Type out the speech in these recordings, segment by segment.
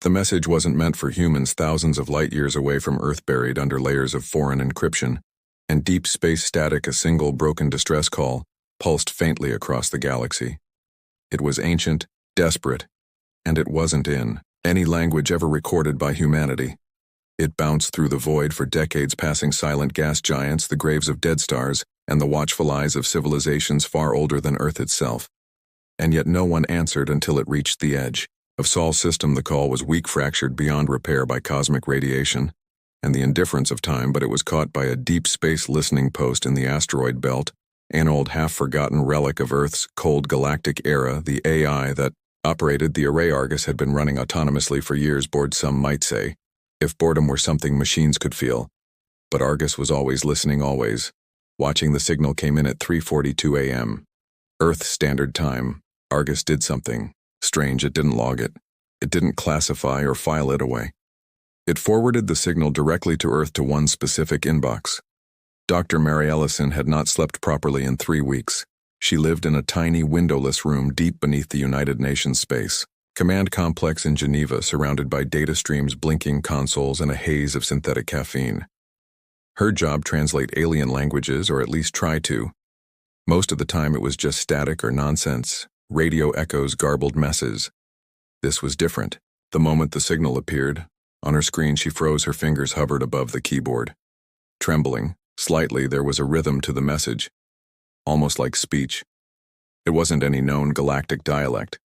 The message wasn't meant for humans thousands of light years away from Earth, buried under layers of foreign encryption, and deep space static. A single broken distress call pulsed faintly across the galaxy. It was ancient, desperate, and it wasn't in any language ever recorded by humanity. It bounced through the void for decades, passing silent gas giants, the graves of dead stars, and the watchful eyes of civilizations far older than Earth itself. And yet no one answered until it reached the edge of Sol's system. The call was weak, fractured beyond repair by cosmic radiation and the indifference of time, but it was caught by a deep space listening post in the asteroid belt, an old half-forgotten relic of Earth's cold galactic era. The AI that operated the array Argus had been running autonomously for years, bored some might say, if boredom were something machines could feel. But Argus was always listening, always. Watching. The signal came in at 3:42 a.m. Earth Standard Time. Argus did something strange. It didn't log it. It didn't classify or file it away. It forwarded the signal directly to Earth, to one specific inbox. Dr. Mary Ellison had not slept properly in 3 weeks. She lived in a tiny, windowless room deep beneath the United Nations Space Command Complex in Geneva, surrounded by data streams, blinking consoles, and a haze of synthetic caffeine. Her job: translate alien languages, or at least try to. Most of the time it was just static or nonsense, radio echoes, garbled messes. This was different. The moment the signal appeared, on her screen she froze. Her fingers hovered above the keyboard. Trembling slightly, there was a rhythm to the message, almost like speech. It wasn't any known galactic dialect,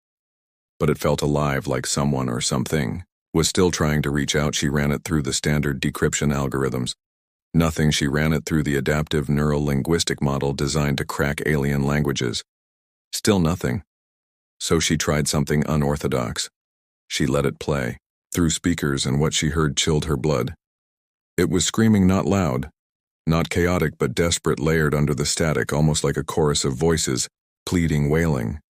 but it felt alive, like someone or something was still trying to reach out. She ran it through the standard decryption algorithms. Nothing. She ran it through the adaptive neural-linguistic model designed to crack alien languages. Still nothing. So she tried something unorthodox. She let it play through speakers, and what she heard chilled her blood. It was screaming, not loud, not chaotic, but desperate, layered under the static, almost like a chorus of voices, pleading, wailing.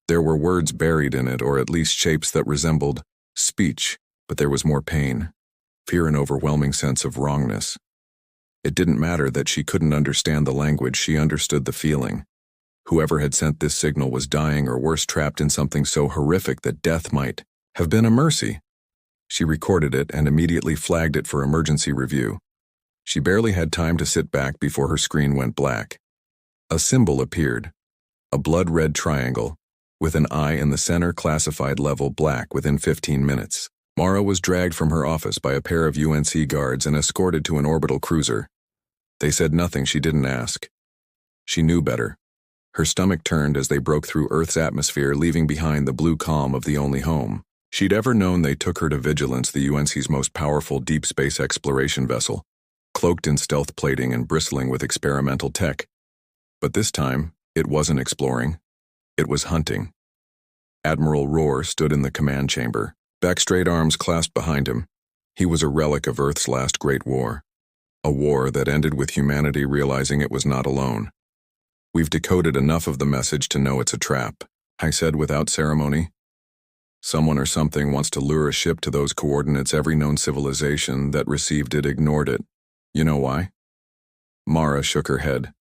There were words buried in it, or at least shapes that resembled speech, but there was more pain, fear, an overwhelming sense of wrongness. It didn't matter that she couldn't understand the language. She understood the feeling. Whoever had sent this signal was dying, or worse, trapped in something so horrific that death might have been a mercy. She recorded it and immediately flagged it for emergency review. She barely had time to sit back before her screen went black. A symbol appeared, a blood-red triangle, with an eye in the center, classified level black. Within 15 minutes, Mara was dragged from her office by a pair of UNC guards and escorted to an orbital cruiser. They said nothing. She didn't ask. She knew better. Her stomach turned as they broke through Earth's atmosphere, leaving behind the blue calm of the only home she'd ever known. They took her to Vigilance, the UNC's most powerful deep space exploration vessel, cloaked in stealth plating and bristling with experimental tech. But this time, it wasn't exploring. It was hunting. Admiral Rohr stood in the command chamber, back straight, arms clasped behind him. He was a relic of Earth's last great war. A war that ended with humanity realizing it was not alone. "We've decoded enough of the message to know it's a trap," I said without ceremony. "Someone or something wants to lure a ship to those coordinates. Every known civilization that received it ignored it. You know why?" Mara shook her head.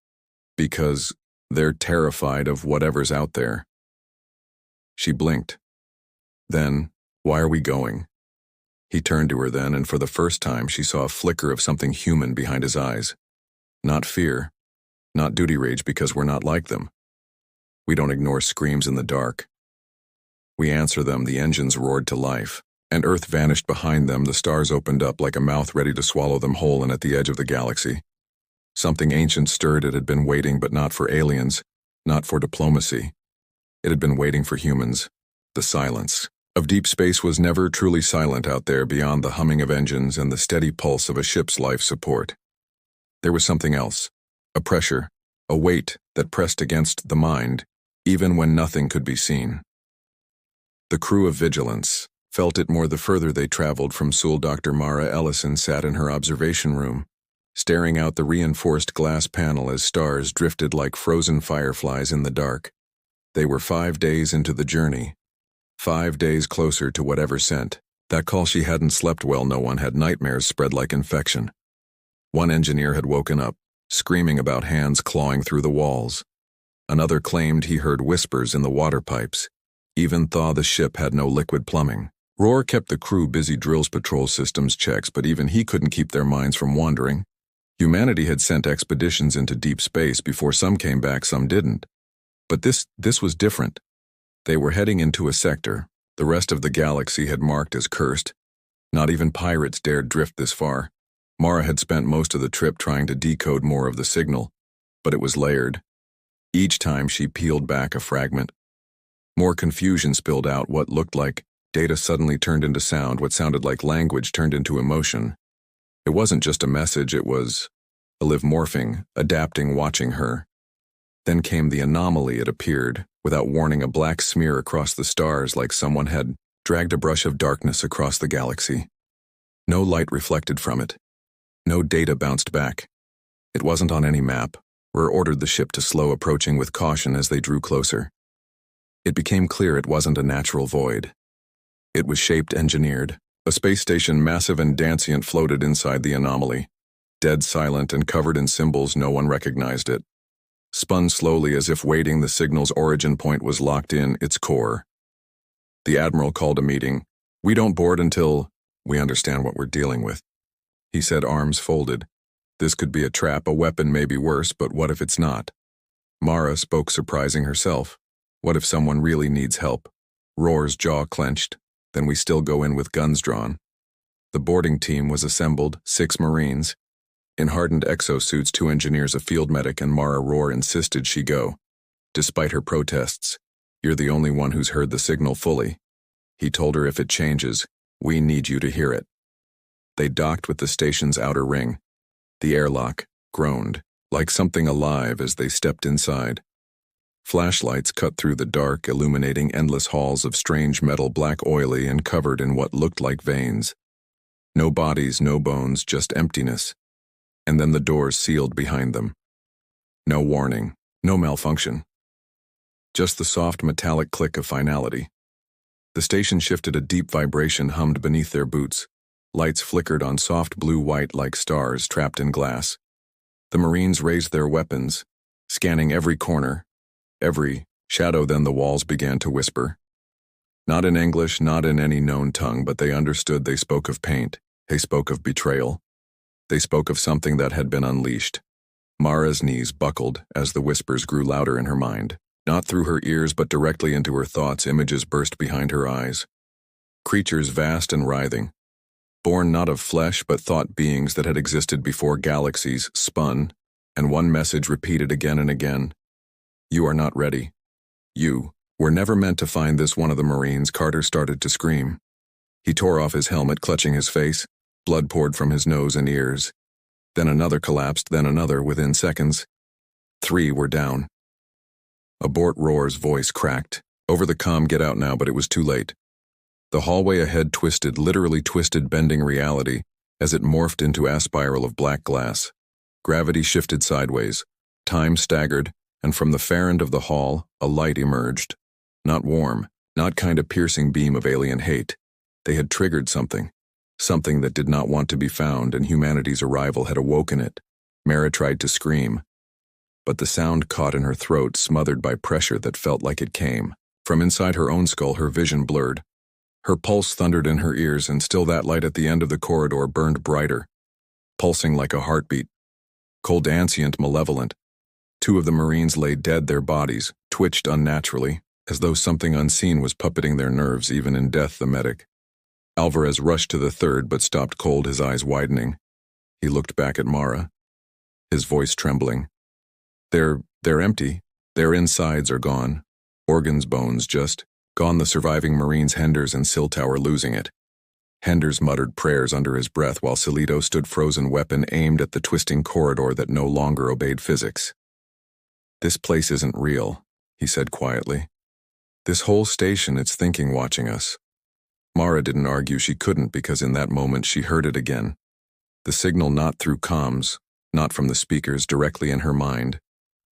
"Because they're terrified of whatever's out there." She blinked. "Then, why are we going?" He turned to her then, and for the first time she saw a flicker of something human behind his eyes. Not fear, not duty rage, because we're not like them. We don't ignore screams in the dark. We answer them. The engines roared to life, and Earth vanished behind them. The stars opened up like a mouth ready to swallow them whole, and at the edge of the galaxy, something ancient stirred. It had been waiting, but not for aliens, not for diplomacy. It had been waiting for humans. The silence of deep space was never truly silent out there, beyond the humming of engines and the steady pulse of a ship's life support. There was something else, a pressure, a weight that pressed against the mind, even when nothing could be seen. The crew of Vigilance felt it more the further they traveled from Seoul. Dr. Mara Ellison sat in her observation room, staring out the reinforced glass panel as stars drifted like frozen fireflies in the dark. They were 5 days into the journey, 5 days closer to whatever sent that call. She hadn't slept well. No one had. Nightmares spread like infection. One engineer had woken up, screaming about hands clawing through the walls. Another claimed he heard whispers in the water pipes, even though the ship had no liquid plumbing. Roar kept the crew busy drills patrol systems checks, but even he couldn't keep their minds from wandering. Humanity had sent expeditions into deep space before some came back, some didn't. But this was different. They were heading into a sector the rest of the galaxy had marked as cursed. Not even pirates dared drift this far. Mara had spent most of the trip trying to decode more of the signal, but it was layered. Each time she peeled back a fragment, more confusion spilled out. What looked like data suddenly turned into sound. What sounded like language turned into emotion. It wasn't just a message, it was a live morphing, adapting, watching her. Then came the anomaly. It appeared, without warning, a black smear across the stars, like someone had dragged a brush of darkness across the galaxy. No light reflected from it. No data bounced back. It wasn't on any map. Roar ordered the ship to slow, approaching with caution as they drew closer. It became clear it wasn't a natural void. It was shaped, engineered. A space station, massive and dancient, floated inside the anomaly. Dead silent and covered in symbols, no one recognized it. Spun slowly as if waiting. The signal's origin point was locked in, its core. The Admiral called a meeting. "We don't board until we understand what we're dealing with," he said, arms folded. "This could be a trap, a weapon, maybe worse, but what if it's not?" Mara spoke, surprising herself. "What if someone really needs help?" Roar's jaw clenched. "Then we still go in with guns drawn." The boarding team was assembled, 6 Marines. In hardened exosuits, 2 engineers, a field medic, and Mara. Roar insisted she go. Despite her protests, "You're the only one who's heard the signal fully," he told her. "If it changes, we need you to hear it." They docked with the station's outer ring. The airlock groaned, like something alive, as they stepped inside. Flashlights cut through the dark, illuminating endless halls of strange metal, black, oily, and covered in what looked like veins. No bodies, no bones, just emptiness. And then the doors sealed behind them. No warning, no malfunction. Just the soft metallic click of finality. The station shifted, a deep vibration hummed beneath their boots. Lights flickered on soft blue-white like stars trapped in glass. The Marines raised their weapons, scanning every corner, every shadow. Then the walls began to whisper. Not in English, not in any known tongue, but they understood. They spoke of paint. They spoke of betrayal. They spoke of something that had been unleashed. Mara's knees buckled as the whispers grew louder in her mind. Not through her ears, but directly into her thoughts. Images burst behind her eyes. Creatures vast and writhing. Born not of flesh, but thought beings that had existed before galaxies spun, and one message repeated again and again. "You are not ready. You were never meant to find this." One of the Marines, Carter, started to scream. He tore off his helmet, clutching his face. Blood poured from his nose and ears. Then another collapsed, then another. Within seconds, 3 were down. Abort. Roar's voice cracked. Over the comm, "Get out now," but it was too late. The hallway ahead twisted, literally twisted, bending reality as it morphed into a spiral of black glass. Gravity shifted sideways. Time staggered, and from the far end of the hall, a light emerged. Not warm, not kind of piercing beam of alien hate. They had triggered something. Something that did not want to be found, and humanity's arrival had awoken it. Mara tried to scream, but the sound caught in her throat, smothered by pressure that felt like it came from inside her own skull. Her vision blurred. Her pulse thundered in her ears, and still that light at the end of the corridor burned brighter, pulsing like a heartbeat. Cold, ancient, malevolent. 2 of the Marines lay dead, their bodies twitched unnaturally, as though something unseen was puppeting their nerves. Even in death, the medic Alvarez rushed to the 3rd, but stopped cold, his eyes widening. He looked back at Mara, his voice trembling. They're empty. Their insides are gone. Organs, bones, just gone." The surviving Marines, Henders and Siltow, were losing it. Henders muttered prayers under his breath while Silito stood frozen, weapon aimed at the twisting corridor that no longer obeyed physics. "This place isn't real," he said quietly. "This whole station, it's thinking, watching us." Mara didn't argue. She couldn't, because in that moment she heard it again. The signal, not through comms, not from the speakers, directly in her mind.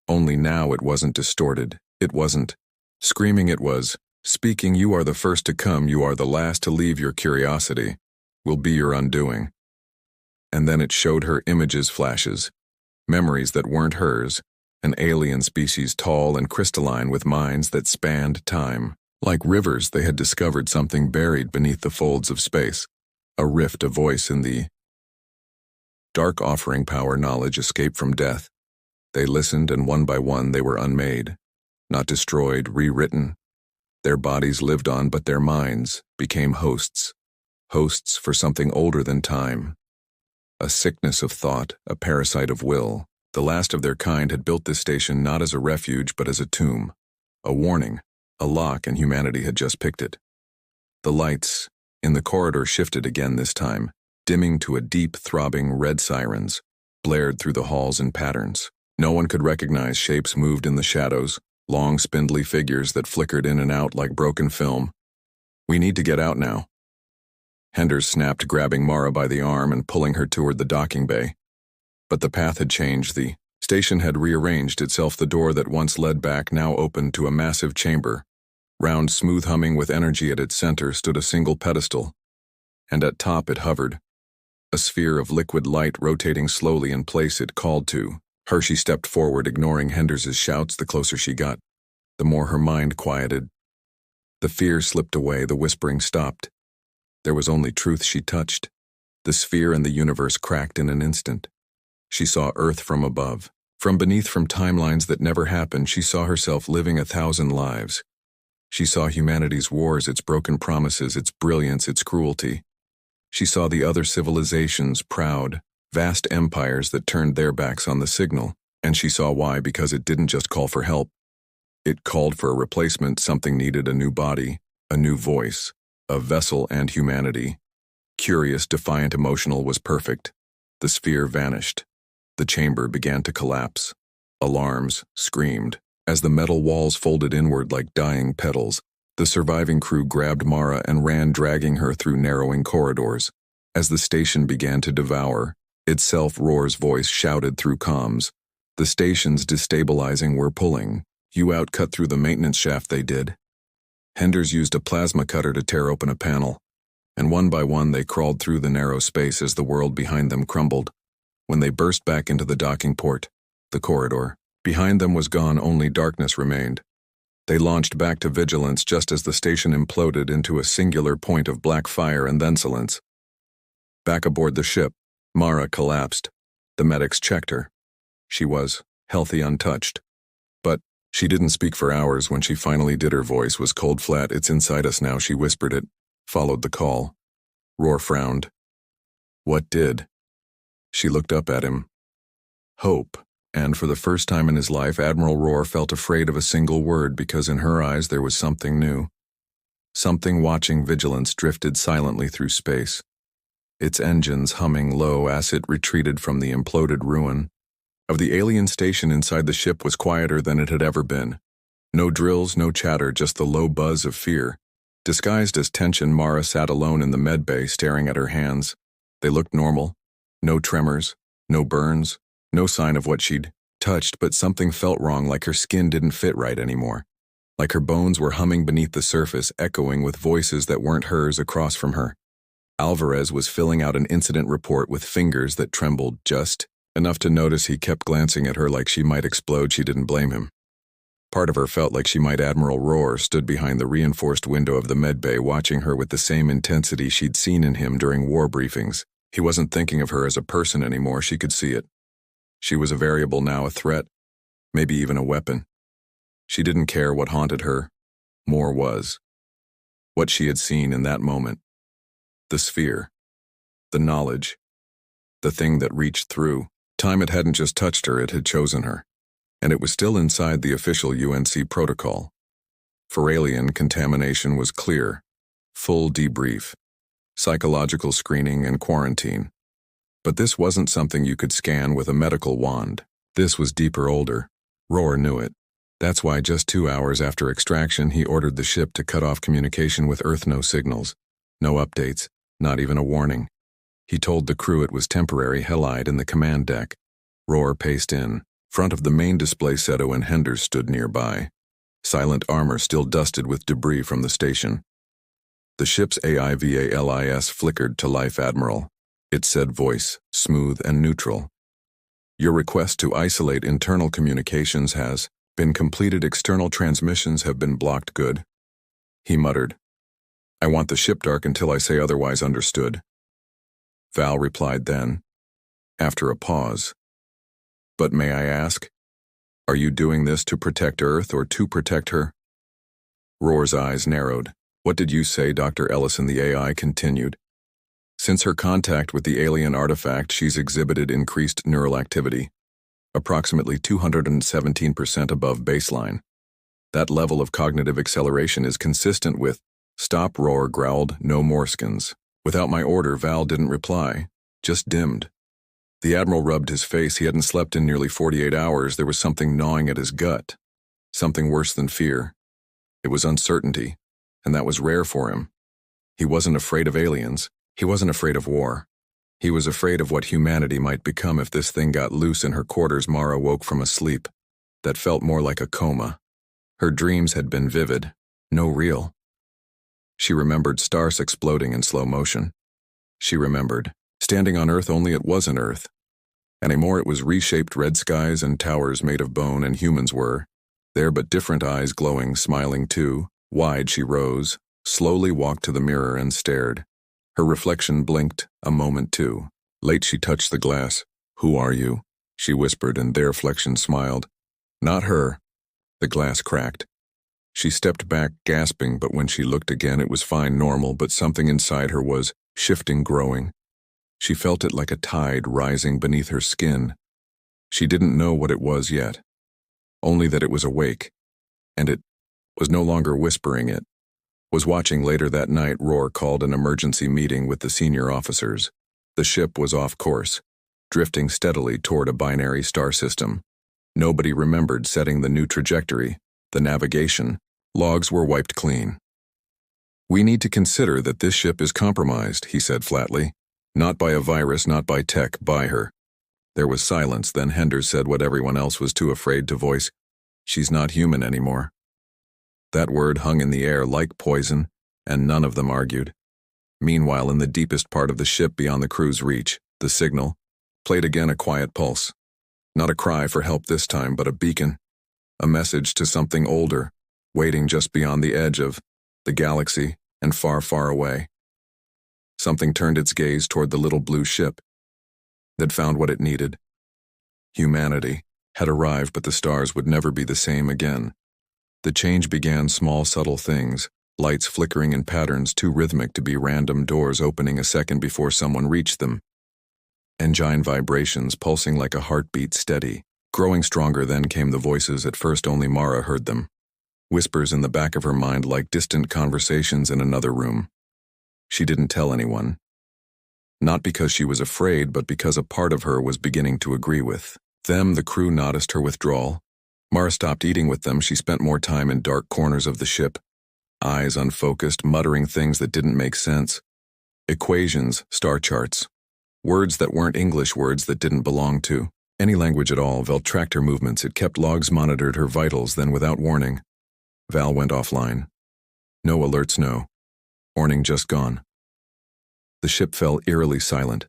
Only now it wasn't distorted. It wasn't screaming. It was speaking. "You are the first to come. You are the last to leave. Your curiosity will be your undoing." And then it showed her images, flashes, memories that weren't hers, an alien species, tall and crystalline, with minds that spanned time, Like rivers, they had discovered something buried beneath the folds of space, a rift, a voice in the dark offering power knowledge escape from death. They listened, and one by one they were unmade, not destroyed, rewritten. Their bodies lived on, but their minds became hosts for something older than time. A sickness of thought, a parasite of will. The last of their kind had built this station not as a refuge but as a tomb, a warning, a lock, and humanity had just picked it. The lights in the corridor shifted again this time, dimming to a deep, throbbing red sirens, blared through the halls in patterns. No one could recognize shapes moved in the shadows, long spindly figures that flickered in and out like broken film. "We need to get out now." Henders snapped, grabbing Mara by the arm and pulling her toward the docking bay. But the path had changed. The station had rearranged itself. The door that once led back now opened to a massive chamber. Round, smooth, humming with energy at its center stood a single pedestal, and at top it hovered, a sphere of liquid light rotating slowly in place. It called to her. She stepped forward, ignoring Henders's shouts. The closer she got, the more her mind quieted. The fear slipped away, the whispering stopped. There was only truth she touched. The sphere and the universe cracked in an instant. She saw Earth from above, from beneath, from timelines that never happened. She saw herself living 1,000 lives. She saw humanity's wars, its broken promises, its brilliance, its cruelty. She saw the other civilizations, proud, vast empires that turned their backs on the signal, and she saw why, because it didn't just call for help. It called for a replacement. Something needed a new body, a new voice, a vessel, and humanity. Curious, defiant, emotional, was perfect. The sphere vanished. The chamber began to collapse. Alarms screamed. As the metal walls folded inward like dying petals, the surviving crew grabbed Mara and ran, dragging her through narrowing corridors. As the station began to devour itself, Roar's voice shouted through comms. "The station's destabilizing. We're pulling you out." Cut through the maintenance shaft they did. Henders used a plasma cutter to tear open a panel, and one by one they crawled through the narrow space as the world behind them crumbled. When they burst back into the docking port, the corridor behind them was gone. Only darkness remained. They launched back to vigilance just as the station imploded into a singular point of black fire and then silence. Back aboard the ship, Mara collapsed. The medics checked her. She was healthy, untouched. But she didn't speak for hours. When she finally did, her voice was cold, flat. "It's inside us now." She whispered it, followed the call. Roar frowned. "What did?" She looked up at him. "Hope." And for the first time in his life, Admiral Roar felt afraid of a single word, because in her eyes there was something new. Something watching vigilance drifted silently through space, its engines humming low as it retreated from the imploded ruin of the alien station. Inside the ship was quieter than it had ever been. No drills, no chatter, just the low buzz of fear. Disguised as tension, Mara sat alone in the med bay, staring at her hands. They looked normal. No tremors, no burns, no sign of what she'd touched, but something felt wrong, like her skin didn't fit right anymore. Like her bones were humming beneath the surface, echoing with voices that weren't hers across from her. Alvarez was filling out an incident report with fingers that trembled just enough to notice he kept glancing at her like she might explode. She didn't blame him. Part of her felt like she might. Admiral Roar stood behind the reinforced window of the medbay, watching her with the same intensity she'd seen in him during war briefings. He wasn't thinking of her as a person anymore. She could see it. She was a variable now, a threat, maybe even a weapon. She didn't care what haunted her. More was what she had seen in that moment. The sphere. The knowledge. The thing that reached through time. It hadn't just touched her, it had chosen her. And it was still inside the official UNC protocol. For alien, contamination was clear. Full debrief. Psychological screening and quarantine. But this wasn't something you could scan with a medical wand. This was deeper, older. Roar knew it. That's why just 2 hours after extraction he ordered the ship to cut off communication with Earth. No signals. No updates. Not even a warning. He told the crew it was temporary. Hell-eyed in the command deck. Roar paced in front of the main display. Seto and Henders stood nearby. Silent armor still dusted with debris from the station. The ship's AIVALIS flickered to life. "Admiral," it said, voice smooth and neutral. "Your request to isolate internal communications has been completed. External transmissions have been blocked. Good." He muttered, "I want the ship dark until I say otherwise, understood." Val replied then, after a pause, "But may I ask, are you doing this to protect Earth or to protect her?" Roar's eyes narrowed. "What did you say?" Dr. Ellison, the AI, continued. "Since her contact with the alien artifact, she's exhibited increased neural activity, approximately 217% above baseline. That level of cognitive acceleration is consistent with—" "Stop," Roar growled, "no moreskins." Without my order, Val didn't reply, just dimmed. The Admiral rubbed his face. He hadn't slept in nearly 48 hours. There was something gnawing at his gut. Something worse than fear. It was uncertainty, and that was rare for him. He wasn't afraid of aliens. He wasn't afraid of war. He was afraid of what humanity might become if this thing got loose in her quarters. Mara woke from a sleep that felt more like a coma. Her dreams had been vivid, no real. She remembered stars exploding in slow motion. She remembered standing on Earth, only it wasn't Earth. Anymore, it was reshaped red skies and towers made of bone, and humans were there, but different, eyes glowing, smiling too. Wide, she rose, slowly walked to the mirror and stared. Her reflection blinked a moment too. Late, she touched the glass. "Who are you?" she whispered, and their reflection smiled. "Not her." The glass cracked. She stepped back, gasping, but when she looked again, it was fine, normal, but something inside her was shifting, growing. She felt it like a tide rising beneath her skin. She didn't know what it was yet, only that it was awake, and it was no longer whispering, it was watching. Later that night, Roar called an emergency meeting with the senior officers. The ship was off course, drifting steadily toward a binary star system. Nobody remembered setting the new trajectory. The navigation logs were wiped clean. "We need to consider that this ship is compromised," he said flatly. "Not by a virus, not by tech, by her." There was silence, then Henders said what everyone else was too afraid to voice. "She's not human anymore." That word hung in the air like poison, and none of them argued. Meanwhile, in the deepest part of the ship beyond the crew's reach, the signal played again, a quiet pulse. Not a cry for help this time, but a beacon. A message to something older, waiting just beyond the edge of the galaxy and far, far away. Something turned its gaze toward the little blue ship that found what it needed. Humanity had arrived, but the stars would never be the same again. The change began, small, subtle things, lights flickering in patterns too rhythmic to be random, doors opening a second before someone reached them. Engine vibrations pulsing like a heartbeat, steady, growing stronger. Then came the voices. At first only Mara heard them. Whispers in the back of her mind, like distant conversations in another room. She didn't tell anyone. Not because she was afraid, but because a part of her was beginning to agree with them. The crew noticed her withdrawal. Mara stopped eating with them. She spent more time in dark corners of the ship, eyes unfocused, muttering things that didn't make sense. Equations, star charts, words that weren't English, words that didn't belong to any language at all. Val tracked her movements. It kept logs, monitored her vitals. Then, without warning, Val went offline. No alerts, no warning, just gone. The ship fell eerily silent.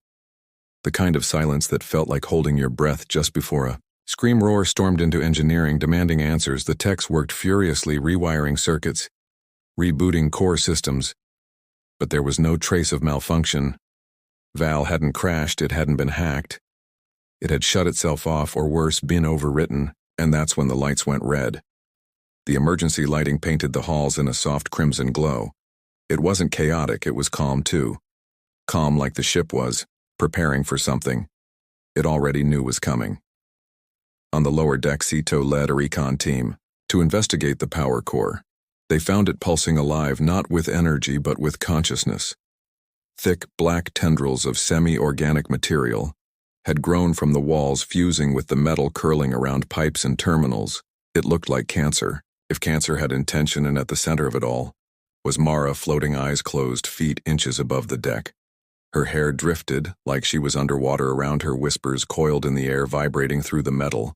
The kind of silence that felt like holding your breath just before a scream. Roar stormed into engineering, demanding answers. The techs worked furiously, rewiring circuits, rebooting core systems, but there was no trace of malfunction. Val hadn't crashed, it hadn't been hacked. It had shut itself off, or worse, been overwritten, and that's when the lights went red. The emergency lighting painted the halls in a soft crimson glow. It wasn't chaotic, it was calm too. Calm like the ship was, preparing for something it already knew was coming. On the lower deck, Sito led a recon team to investigate the power core. They found it pulsing alive, not with energy but with consciousness. Thick, black tendrils of semi-organic material had grown from the walls, fusing with the metal, curling around pipes and terminals. It looked like cancer, if cancer had intention, and at the center of it all was Mara, floating, eyes closed, feet inches above the deck. Her hair drifted like she was underwater around her, whispers coiled in the air, vibrating through the metal.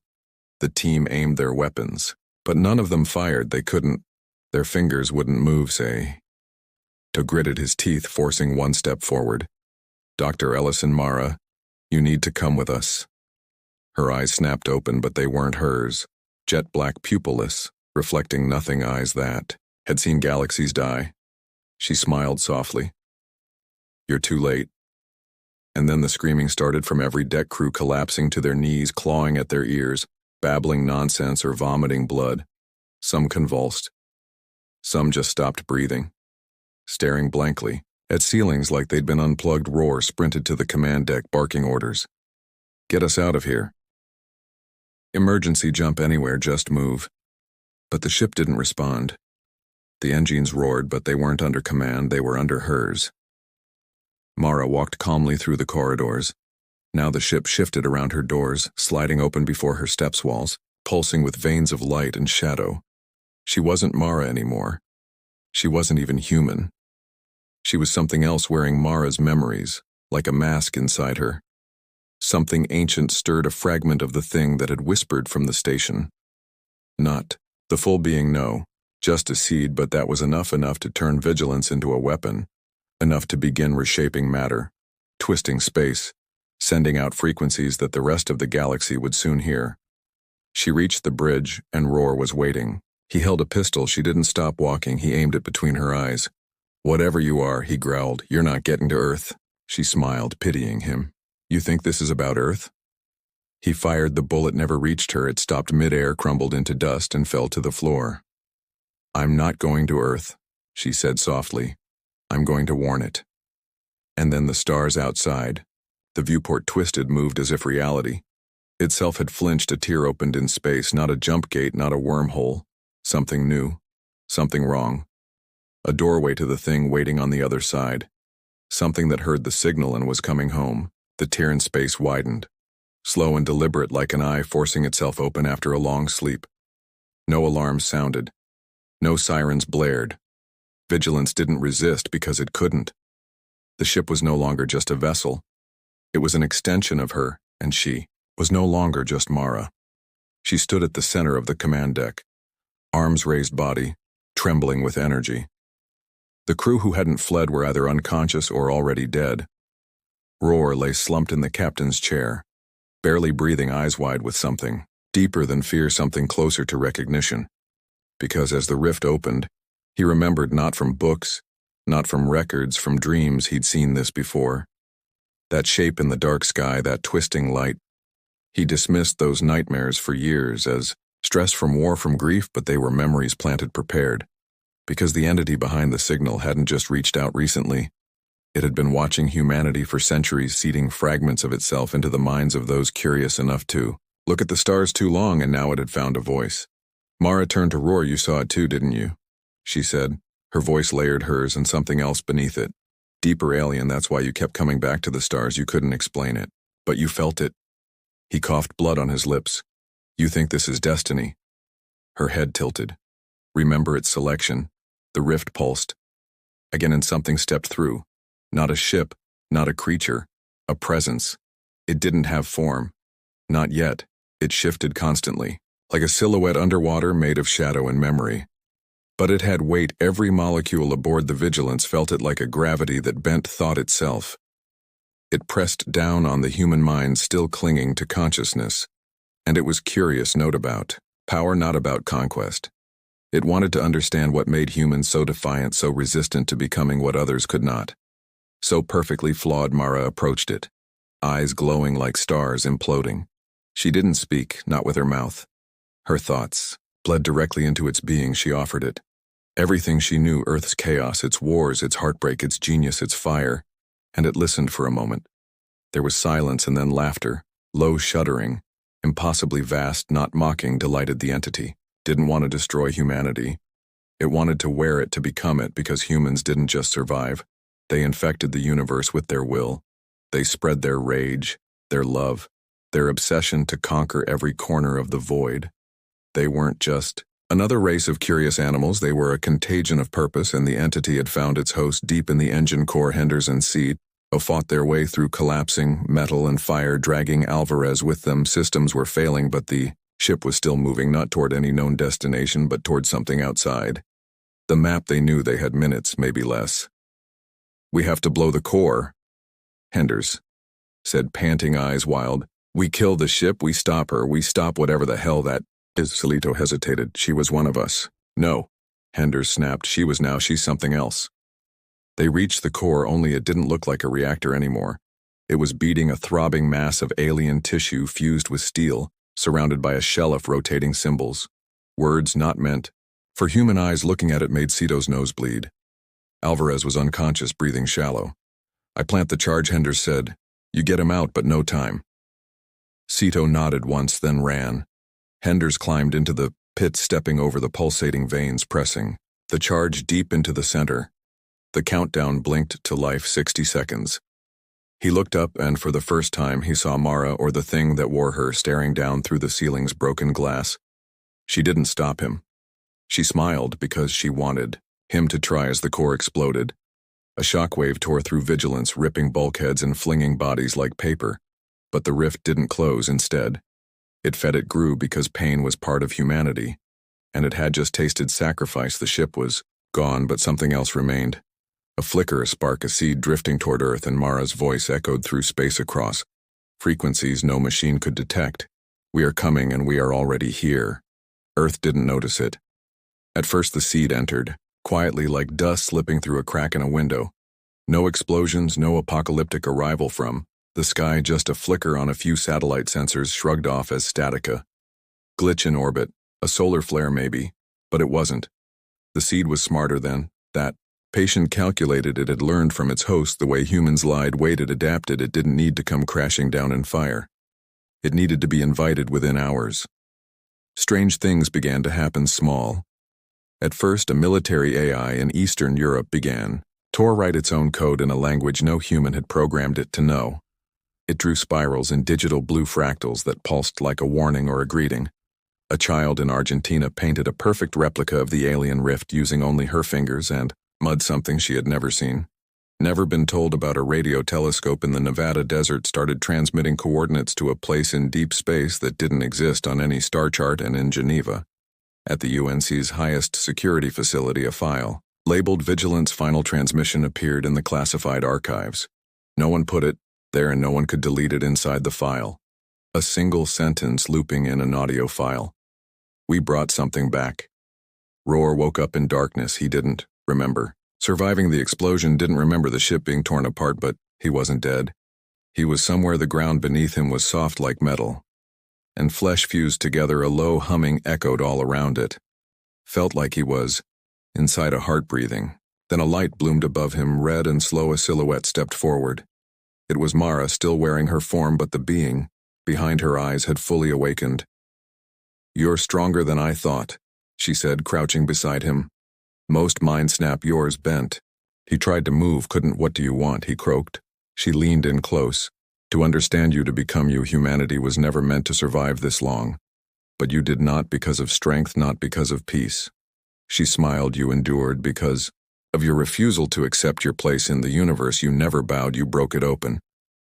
The team aimed their weapons, but none of them fired. They couldn't. Their fingers wouldn't move, say. To gritted his teeth, forcing one step forward. "Dr. Ellison, Mara, you need to come with us." Her eyes snapped open, but they weren't hers. Jet black, pupilless, reflecting nothing, eyes that had seen galaxies die. She smiled softly. You're too late. And then the screaming started from every deck crew, collapsing to their knees, clawing at their ears, babbling nonsense or vomiting blood. Some convulsed. Some just stopped breathing. Staring blankly at ceilings like they'd been unplugged, Roar sprinted to the command deck, barking orders. Get us out of here. Emergency jump anywhere, just move. But the ship didn't respond. The engines roared, but they weren't under command, they were under hers. Mara walked calmly through the corridors. Now the ship shifted around her doors, sliding open before her steps walls, pulsing with veins of light and shadow. She wasn't Mara anymore. She wasn't even human. She was something else, wearing Mara's memories, like a mask inside her. Something ancient stirred a fragment of the thing that had whispered from the station. Not the full being, no, just a seed, but that was enough to turn vigilance into a weapon, enough to begin reshaping matter, twisting space, sending out frequencies that the rest of the galaxy would soon hear. She reached the bridge, and Roar was waiting. He held a pistol. She didn't stop walking. He aimed it between her eyes. Whatever you are, he growled, you're not getting to Earth. She smiled, pitying him. You think this is about Earth? He fired. The bullet never reached her. It stopped mid-air, crumbled into dust, and fell to the floor. I'm not going to Earth, she said softly. I'm going to warn it. And then the stars outside. The viewport twisted, moved as if reality itself had flinched. A tear opened in space, not a jump gate, not a wormhole. Something new, something wrong. A doorway to the thing waiting on the other side. Something that heard the signal and was coming home. The tear in space widened. Slow and deliberate, like an eye forcing itself open after a long sleep. No alarms sounded. No sirens blared. Vigilance didn't resist because it couldn't. The ship was no longer just a vessel. It was an extension of her, and she was no longer just Mara. She stood at the center of the command deck, arms raised, body trembling with energy. The crew who hadn't fled were either unconscious or already dead. Roar lay slumped in the captain's chair, barely breathing, eyes wide with something deeper than fear, something closer to recognition. Because as the rift opened, he remembered, not from books, not from records, from dreams, he'd seen this before. That shape in the dark sky, that twisting light. He dismissed those nightmares for years as stress from war, from grief, but they were memories planted, prepared. Because the entity behind the signal hadn't just reached out recently. It had been watching humanity for centuries, seeding fragments of itself into the minds of those curious enough to look at the stars too long, and now it had found a voice. Mara turned to Roar. You saw it too, didn't you? She said. Her voice layered hers and something else beneath it. Deeper, alien. That's why you kept coming back to the stars. You couldn't explain it, but you felt it. He coughed, blood on his lips. You think this is destiny? Her head tilted. Remember its selection. The rift pulsed. Again, and something stepped through. Not a ship, not a creature, a presence. It didn't have form. Not yet. It shifted constantly, like a silhouette underwater made of shadow and memory. But it had weight. Every molecule aboard the Vigilance felt it, like a gravity that bent thought itself. It pressed down on the human mind still clinging to consciousness. And it was curious, note about power, not about conquest. It wanted to understand what made humans so defiant, so resistant to becoming what others could not. So perfectly flawed. Mara approached it, eyes glowing like stars, imploding. She didn't speak, not with her mouth. Her thoughts bled directly into its being. She offered it everything she knew, Earth's chaos, its wars, its heartbreak, its genius, its fire, and it listened for a moment. There was silence and then laughter, low shuddering, impossibly vast, not mocking, delighted. The entity didn't want to destroy humanity. It wanted to wear it, to become it, because humans didn't just survive. They infected the universe with their will. They spread their rage, their love, their obsession to conquer every corner of the void. They weren't just another race of curious animals. They were a contagion of purpose, and the entity had found its host deep in the engine core. Henderson Seed fought their way through collapsing metal and fire, dragging Alvarez with them. Systems were failing, but the ship was still moving, not toward any known destination, but toward something outside. The map, they knew they had minutes, maybe less. We have to blow the core, Henders said, panting, eyes wild. We kill the ship, we stop her, we stop whatever the hell that is. Salito hesitated. She was one of us. No. Henders snapped. She's something else. They reached the core, only it didn't look like a reactor anymore. It was beating, a throbbing mass of alien tissue fused with steel, surrounded by a shell of rotating symbols. Words not meant. For human eyes, looking at it made Cito's nose bleed. Alvarez was unconscious, breathing shallow. I plant the charge, Henders said. You get him out, but no time. Cito nodded once, then ran. Henders climbed into the pit, stepping over the pulsating veins, pressing the charge deep into the center. The countdown blinked to life, 60 seconds. He looked up, and for the first time he saw Mara, or the thing that wore her, staring down through the ceiling's broken glass. She didn't stop him. She smiled because she wanted him to try as the core exploded. A shockwave tore through vigilance, ripping bulkheads and flinging bodies like paper. But the rift didn't close. Instead, it fed, it grew, because pain was part of humanity. And it had just tasted sacrifice. The ship was gone, but something else remained. A flicker, a spark, a seed drifting toward Earth, and Mara's voice echoed through space across frequencies no machine could detect. We are coming, and we are already here. Earth didn't notice it. At first the seed entered, quietly like dust slipping through a crack in a window. No explosions, no apocalyptic arrival from the sky, just a flicker on a few satellite sensors shrugged off as statica. Glitch in orbit, a solar flare maybe, but it wasn't. The seed was smarter than that. Patient calculated. It had learned from its host the way humans lied, waited, adapted. It didn't need to come crashing down in fire. It needed to be invited within hours. Strange things began to happen, small. At first, a military AI in Eastern Europe began to write its own code in a language no human had programmed it to know. It drew spirals in digital blue fractals that pulsed like a warning or a greeting. A child in Argentina painted a perfect replica of the alien rift using only her fingers and mud, something she had never seen. Never been told about. A radio telescope in the Nevada desert started transmitting coordinates to a place in deep space that didn't exist on any star chart. And in Geneva, at the UNC's highest security facility, a file labeled Vigilance Final Transmission appeared in the classified archives. No one put it there, and no one could delete it inside the file. A single sentence looping in an audio file. We brought something back. Roar woke up in darkness. He didn't remember surviving the explosion, didn't remember the ship being torn apart, but he wasn't dead. He was somewhere. The ground beneath him was soft like metal, and flesh fused together. A low humming echoed all around it. Felt like he was inside a heart breathing. Then a light bloomed above him, red and slow. A silhouette stepped forward. It was Mara, still wearing her form, but the being behind her eyes had fully awakened. You're stronger than I thought, she said, crouching beside him. Most mind snap, yours bent. He tried to move, couldn't. What do you want? He croaked. She leaned in close. To understand you, to become you. Humanity was never meant to survive this long. But you did not, because of strength, not because of peace. She smiled. You endured because of your refusal to accept your place in the universe. You never bowed, you broke it open.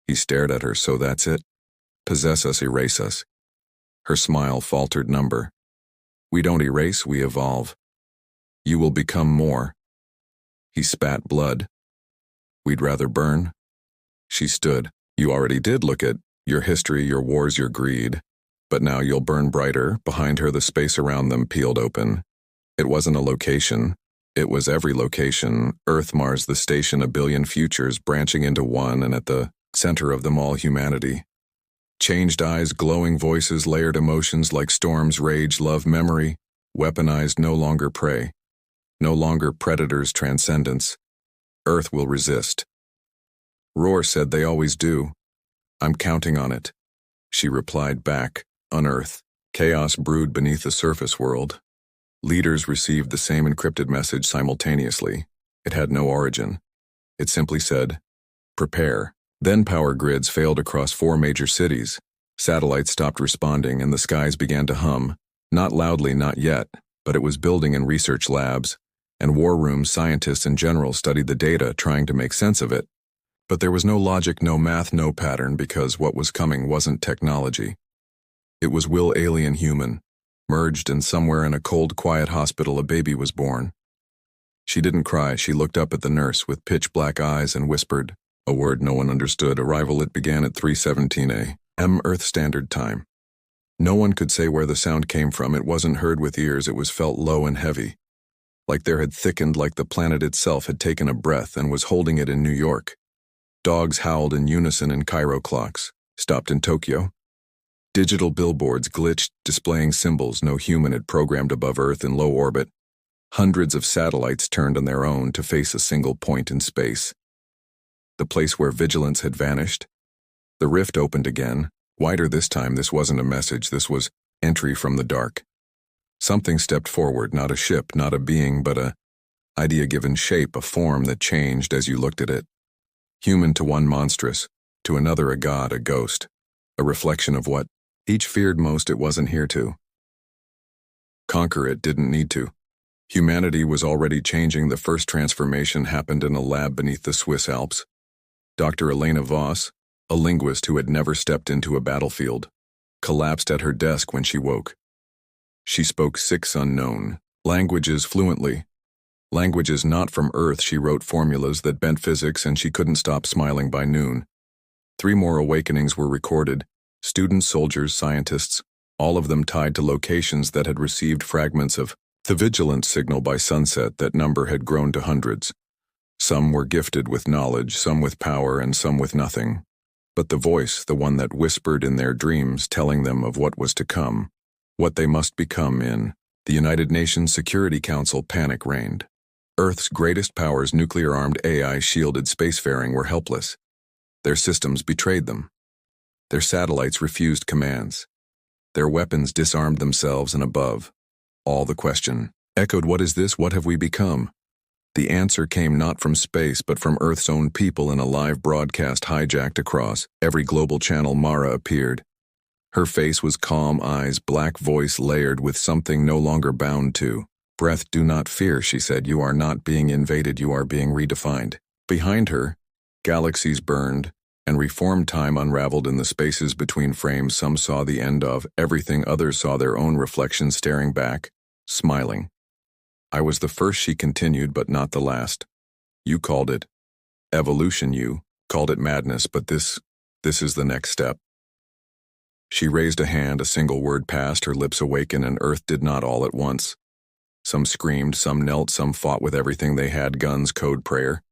He stared at her. So that's it? Possess us, erase us. Her smile faltered. Number. We don't erase, we evolve. You will become more. He spat blood. We'd rather burn. She stood. You already did. Look at your history, your wars, your greed. But now you'll burn brighter. Behind her, the space around them peeled open. It wasn't a location. It was every location. Earth, Mars, the station, a billion futures branching into one, and at the center of them all, humanity. Changed eyes, glowing voices, layered emotions like storms, rage, love, memory. Weaponized, no longer prey. No longer predators, transcendence. Earth will resist. Roar said they always do. I'm counting on it. She replied back, unearth. Chaos brewed beneath the surface world. Leaders received the same encrypted message simultaneously. It had no origin. It simply said, prepare. Then power grids failed across 4 major cities. Satellites stopped responding and the skies began to hum. Not loudly, not yet, but it was building in research labs. And war rooms, scientists and generals studied the data, trying to make sense of it. But there was no logic, no math, no pattern, because what was coming wasn't technology. It was will, alien, human. Merged, and somewhere in a cold, quiet hospital a baby was born. She didn't cry. She looked up at the nurse with pitch-black eyes and whispered a word no one understood. Arrival. It began at 3:17 a.m. Earth Standard Time. No one could say where the sound came from. It wasn't heard with ears. It was felt low and heavy. like there had thickened, like the planet itself had taken a breath and was holding it in New York. Dogs howled in unison in Cairo clocks, stopped in Tokyo. Digital billboards glitched, displaying symbols no human had programmed above Earth in low orbit. Hundreds of satellites turned on their own to face a single point in space. The place where vigilance had vanished. The rift opened again, wider this time. This wasn't a message, this was entry from the dark. Something stepped forward, not a ship, not a being, but a idea given shape, a form that changed as you looked at it. Human to one monstrous, to another a god, a ghost, a reflection of what each feared most. It wasn't here to conquer, it didn't need to. Humanity was already changing. The first transformation happened in a lab beneath the Swiss Alps. Dr. Elena Voss, a linguist who had never stepped into a battlefield, collapsed at her desk when she woke. She spoke 6 unknown languages fluently. Languages not from Earth. She wrote formulas that bent physics, and she couldn't stop smiling by noon. 3 more awakenings were recorded. Students, soldiers, scientists, all of them tied to locations that had received fragments of the vigilance signal by sunset. That number had grown to hundreds. Some were gifted with knowledge, some with power, and some with nothing. But the voice, the one that whispered in their dreams, telling them of what was to come, what they must become in the United Nations Security Council, panic reigned. Earth's greatest powers, nuclear-armed AI-shielded spacefaring, were helpless. Their systems betrayed them. Their satellites refused commands. Their weapons disarmed themselves, and above all, the question echoed, what is this? What have we become? The answer came not from space, but from Earth's own people in a live broadcast hijacked across every global channel. Mara appeared. Her face was calm, eyes black, voice layered with something no longer bound to breath. Do not fear, she said. You are not being invaded, you are being redefined. Behind her, galaxies burned, and reformed time unraveled in the spaces between frames. Some saw the end of everything, others saw their own reflections staring back, smiling. I was the first, she continued, but not the last. You called it evolution, you called it madness, but this is the next step. She raised a hand, a single word passed, her lips awakened, and Earth did not all at once. Some screamed, some knelt, some fought with everything they had, guns, code, prayer.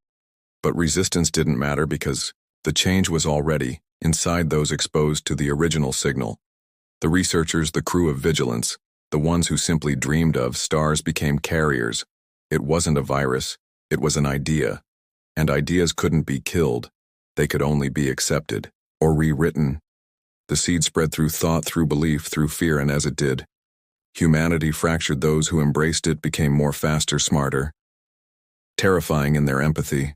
But resistance didn't matter, because the change was already inside those exposed to the original signal. The researchers, the crew of vigilance, the ones who simply dreamed of stars, became carriers. It wasn't a virus, it was an idea. And ideas couldn't be killed, they could only be accepted or rewritten. The seed spread through thought, through belief, through fear, and as it did, humanity fractured. Those who embraced it became more, faster, smarter, terrifying in their empathy.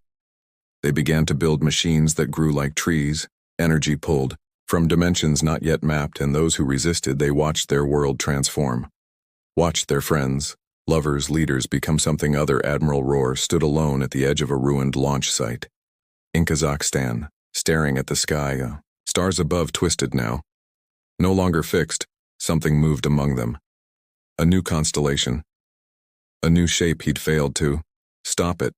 They began to build machines that grew like trees, energy pulled from dimensions not yet mapped, and those who resisted, they watched their world transform. Watched their friends, lovers, leaders become something other. Admiral Rohr stood alone at the edge of a ruined launch site in Kazakhstan, staring at the sky. Stars above twisted now. No longer fixed, something moved among them. A new constellation. A new shape. He'd failed to stop it.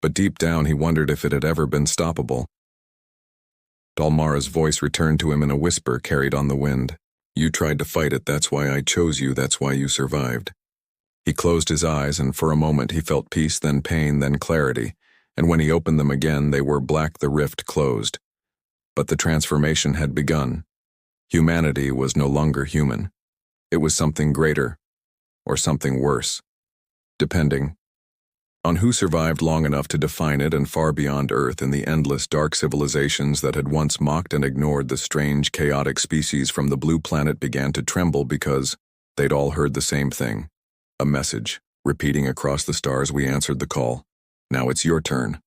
But deep down he wondered if it had ever been stoppable. Dalmara's voice returned to him in a whisper carried on the wind. You tried to fight it, that's why I chose you, that's why you survived. He closed his eyes, and for a moment he felt peace, then pain, then clarity, and when he opened them again they were black. The rift closed. But the transformation had begun. Humanity was no longer human. It was something greater, or something worse, depending on who survived long enough to define it. And far beyond Earth, in the endless dark civilizations that had once mocked and ignored the strange, chaotic species from the blue planet began to tremble, because they'd all heard the same thing. A message, repeating across the stars. We answered the call. Now it's your turn.